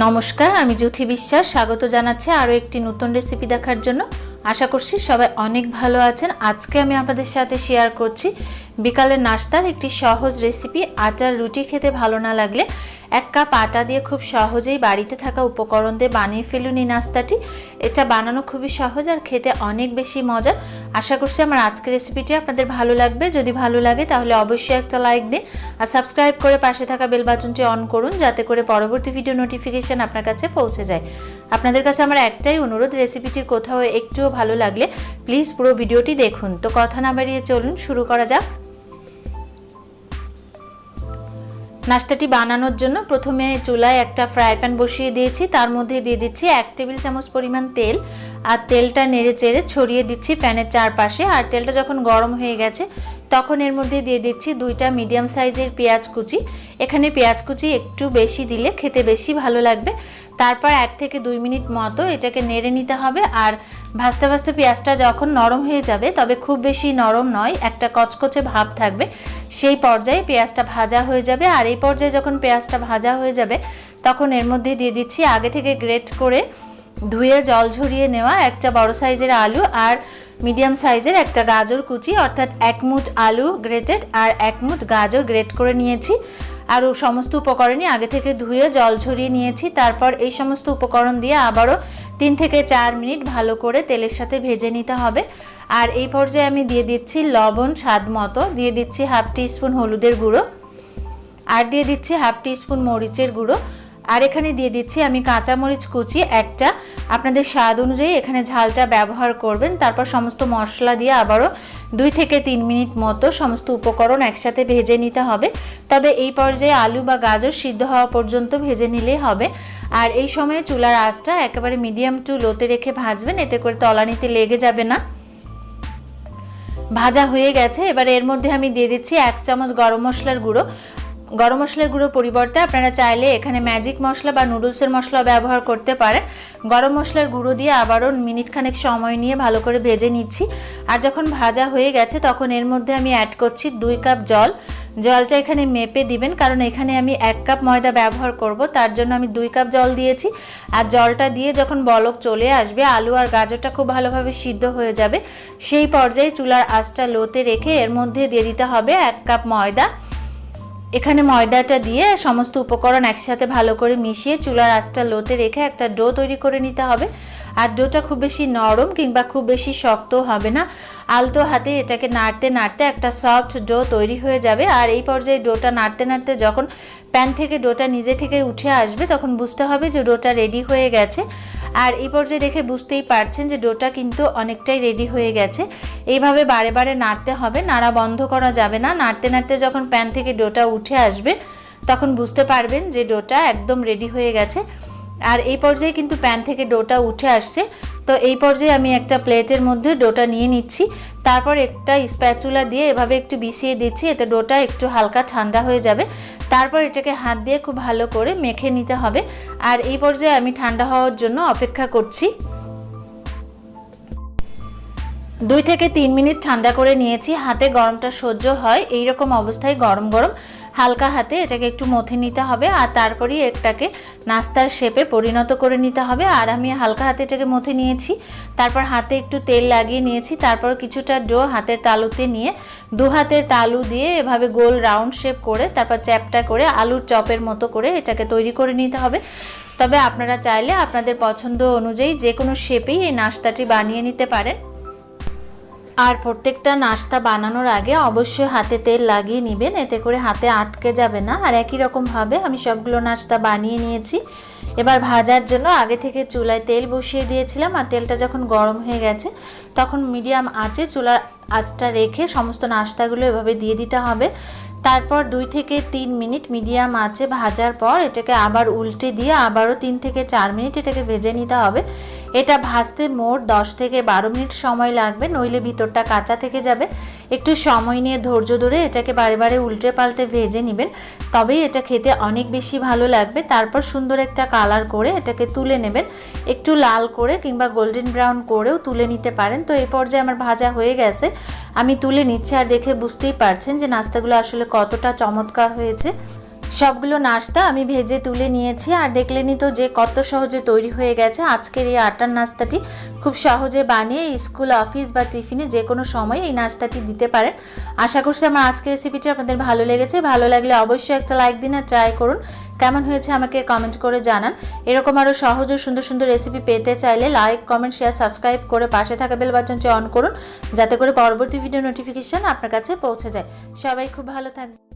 নমস্কার, আমি জ্যোতি বিশ্বাস স্বাগত জানাচ্ছি আরও একটি নতুন রেসিপি দেখার জন্য। আশা করছি সবাই অনেক ভালো আছেন। আজকে আমি আপনাদের সাথে শেয়ার করছি বিকালের নাস্তার একটি সহজ রেসিপি। আটার রুটি খেতে ভালো না লাগলে 1 কাপ আটা দিয়ে খুব সহজেই বাড়িতে থাকা উপকরণ দিয়ে বানিয়ে ফেলুন এই নাস্তাটি। এটা বানানো খুবই সহজ আর খেতে অনেক বেশি মজা। আশা করছি আমার আজকের রেসিপিটি আপনাদের ভালো লাগবে। যদি ভালো লাগে তাহলে অবশ্যই একটা লাইক দিন আর সাবস্ক্রাইব করে পাশে থাকা বেল বাটনটি অন করুন, যাতে করে পরবর্তী ভিডিও নোটিফিকেশন আপনার কাছে পৌঁছে যায়। আপনাদের কাছে আমার একটাই অনুরোধ, রেসিপিটির কোথাও একটুও ভালো লাগলে প্লিজ পুরো ভিডিওটি দেখুন। তো কথা না বাড়িয়ে চলুন শুরু করা যাক। নাস্তাটি বানানোর জন্য প্রথমে চুলায় একটা ফ্রাই প্যান বসিয়ে দিয়েছি। তার মধ্যে দিয়ে দিচ্ছি 1 টেবিল চামচ পরিমাণ তেল আর তেলটা নেড়ে চেড়ে ছড়িয়ে দিচ্ছি প্যানের চারপাশে। আর তেলটা যখন গরম হয়ে গেছে তখন এর মধ্যে দিয়ে দিচ্ছি 2টা মিডিয়াম সাইজের পেঁয়াজ কুচি। এখানে পেঁয়াজ কুচি একটু বেশি দিলে খেতে বেশি ভালো লাগবে। তারপর 1 থেকে 2 মিনিট মতো এটাকে নেড়ে নিতে হবে। আর ভাজতে ভাজতে পেঁয়াজটা যখন নরম হয়ে যাবে, তবে খুব বেশি নরম নয়, একটা কচকচে ভাব থাকবে, সেই পর্যায়ে পেঁয়াজটা ভাজা হয়ে যাবে। আর এই পর্যায়ে যখন পেঁয়াজটা ভাজা হয়ে যাবে তখন এর মধ্যে দিয়ে দিচ্ছি আগে থেকে গ্রেট করে ধুয়ে জল ঝরিয়ে নেওয়া একটা বড় সাইজের আলু আর মিডিয়াম সাইজের একটা গাজর কুচি, অর্থাৎ 1 মুঠ আলু গ্রেটেড আর 1 মুঠ গাজর গ্রেট করে নিয়েছি। আর সমস্ত উপকরণই আগে থেকে ধুয়ে জল ঝরিয়ে নিয়েছি। তারপর এই সমস্ত উপকরণ দিয়ে আবারও 3 থেকে 4 মিনিট ভালো করে তেলের সাথে ভেজে নিতে হবে। আর এই পর্যায়ে আমি দিয়ে দিচ্ছি লবণ স্বাদ মতো, দিয়ে দিচ্ছি 1/2 টিস্পুন হলুদের গুঁড়ো, আর দিয়ে দিচ্ছি 1/2 টিস্পুন মরিচের গুঁড়ো, আর এখানে দিয়ে দিচ্ছি আমি কাঁচামরিচ কুচি একটা, আপনাদের স্বাদ অনুযায়ী এখানে ঝালটা ব্যবহার করবেন। তারপর সমস্ত মশলা দিয়ে আবারও 2 থেকে 3 মিনিট মতো সমস্ত উপকরণ একসাথে ভেজে নিতে হবে। তবে এই পর্যায়ে আলু বা গাজর সিদ্ধ হওয়া পর্যন্ত ভেজে নিলেই হবে। আর এই সময়ে চুলার আঁচটা একেবারে মিডিয়াম টু লোতে রেখে ভাজবেন, এতে করে তলানিতে লেগে যাবে না। ভাজা হয়ে গেছে। এবার এর মধ্যে আমি দিয়ে দিচ্ছি 1 চামচ গরম মশলার গুঁড়ো। গরম মশলার গুঁড়োর পরিবর্তে আপনারা চাইলে এখানে ম্যাজিক মশলা বা নুডলসের মশলা ব্যবহার করতে পারেন। গরম মশলার গুঁড়ো দিয়ে আবারও মিনিট খানেক সময় নিয়ে ভালো করে ভেজে নিচ্ছি। আর যখন ভাজা হয়ে গেছে তখন এর মধ্যে আমি অ্যাড করছি 2 কাপ জল। জলটা এখানে মেপে দিবেন, কারণ এখানে আমি 1 কাপ ময়দা ব্যবহার করব, তার জন্য আমি 2 কাপ জল দিয়েছি। আর জলটা দিয়ে যখন বলক চলে আসবে, আলু আর গাজরটা খুব ভালোভাবে সিদ্ধ হয়ে যাবে, সেই পর্যায়ে চুলার আঁচটা লোতে রেখে এর মধ্যে দিয়ে দিতে হবে 1 কাপ ময়দা। এখানে ময়দাটা দিয়ে সমস্ত উপকরণ একসাথে ভালো করে মিশিয়ে চুলার আঁচটা লোতে রেখে একটা ডো তৈরি করে নিতে হবে। আর ডোটা খুব বেশি নরম কিংবা খুব বেশি শক্ত হবে না, আলতো হাতে এটাকে নাড়তে নাড়তে একটা সফট ডো তৈরি হয়ে যাবে। আর এই পর্যায়ে ডোটা নাড়তে নাড়তে যখন প্যান থেকে ডোটা নিজে থেকে উঠে আসবে তখন বুঝতে হবে যে ডোটা রেডি হয়ে গেছে। আর এই পর্যায়ে দেখে বুঝতেই পারছেন যে ডোটা কিন্তু অনেকটাই রেডি হয়ে গেছে। এইভাবে বারে বারে নাড়তে হবে, নাড়া বন্ধ করা যাবে না। নাড়তে নাড়তে যখন প্যান থেকে ডোটা উঠে আসবে তখন বুঝতে পারবেন যে ডোটা একদম রেডি হয়ে গেছে। আর এই পর্যায়ে কিন্তু প্যান থেকে ডোটা উঠে আসছে। তো এই পর্যায়ে আমি একটা প্লেটের মধ্যে ডোটা নিয়ে নিচ্ছি। তারপর একটা স্প্যাচুলা দিয়ে এভাবে একটু বিছিয়ে দিচ্ছি, এতে ডোটা একটু হালকা ঠান্ডা হয়ে যাবে। তারপর এটাকে হাত দিয়ে খুব ভালো করে মেখে নিতে হবে। আর এই পর্যায়ে আমি ঠান্ডা হওয়ার জন্য অপেক্ষা করছি। 2 থেকে 3 মিনিট ঠান্ডা করে নিয়েছি। হাতে গরমটা সহ্য হয় এই রকম অবস্থায় গরম গরম হালকা হাতে এটাকে একটু মথে নিতে হবে। আর তারপরেই এটাকে নাস্তার শেপে পরিণত করে নিতে হবে। আর আমি হালকা হাতে এটাকে মথে নিয়েছি, তারপর হাতে একটু তেল লাগিয়ে নিয়েছি। তারপর কিছুটা ডো হাতের তালুতে নিয়ে 2 হাতের তালু দিয়ে এভাবে গোল রাউন্ড শেপ করে তারপর চ্যাপটা করে আলুর চপের মতো করে এটাকে তৈরি করে নিতে হবে। তবে আপনারা চাইলে আপনাদের পছন্দ অনুযায়ী যে কোনো শেপেই এই নাস্তাটি বানিয়ে নিতে পারেন। আর প্রত্যেকটা নাস্তা বানানোর আগে অবশ্যই হাতে তেল লাগিয়ে নেবেন, এতে করে হাতে আটকে যাবে না। আর একই রকমভাবে আমি সবগুলো নাস্তা বানিয়ে নিয়েছি। এবার ভাজার জন্য আগে থেকে চুলায় তেল বসিয়ে দিয়েছিলাম। আর তেলটা যখন গরম হয়ে গেছে তখন মিডিয়াম আঁচে চুলার আঁচটা রেখে সমস্ত নাস্তাগুলো এভাবে দিয়ে দিতে হবে। তারপর 2 থেকে 3 মিনিট মিডিয়াম আঁচে ভাজার পর এটাকে আবার উল্টে দিয়ে আবারও 3 থেকে 4 মিনিট এটাকে ভেজে নিতে হবে। এটা ভাজতে মোট 10 থেকে 12 মিনিট সময় লাগবে, নইলে ভিতরটা কাঁচা থেকে যাবে। একটু সময় নিয়ে ধৈর্য ধরে এটাকে বারে বারে উল্টে পাল্টে ভেজে নেবেন, তবেই এটা খেতে অনেক বেশি ভালো লাগবে। তারপর সুন্দর একটা কালার করে এটাকে তুলে নেবেন, একটু লাল করে কিংবা গোল্ডেন ব্রাউন করেও তুলে নিতে পারেন। তো এই পর্যায়ে আমার ভাজা হয়ে গেছে, আমি তুলে নিচ্ছি। আর দেখে বুঝতেই পারছেন যে নাস্তাগুলো আসলে কতটা চমৎকার হয়েছে। সবগুলো নাস্তা আমি ভেজে তুলে নিয়েছি। আর দেখলেনই তো যে কত সহজে তৈরি হয়ে গেছে আজকের এই আটার নাস্তাটি। খুব সহজে বানিয়ে স্কুল, অফিস বা টিফিনে যে কোনো সময় এই নাস্তাটি দিতে পারেন। আশা করছি আমার আজকের রেসিপিটি আপনাদের ভালো লেগেছে। ভালো লাগলে অবশ্যই একটা লাইক দিন আর ট্রাই করুন। কেমন হয়েছে আমাকে কমেন্ট করে জানান। এরকম আরও সহজ ও সুন্দর সুন্দর রেসিপি পেতে চাইলে লাইক, কমেন্ট, শেয়ার, সাবস্ক্রাইব করে পাশে থাকা বেল বাটনটি অন করুন, যাতে করে পরবর্তী ভিডিও নোটিফিকেশন আপনার কাছে পৌঁছে যায়। সবাই খুব ভালো থাকবেন।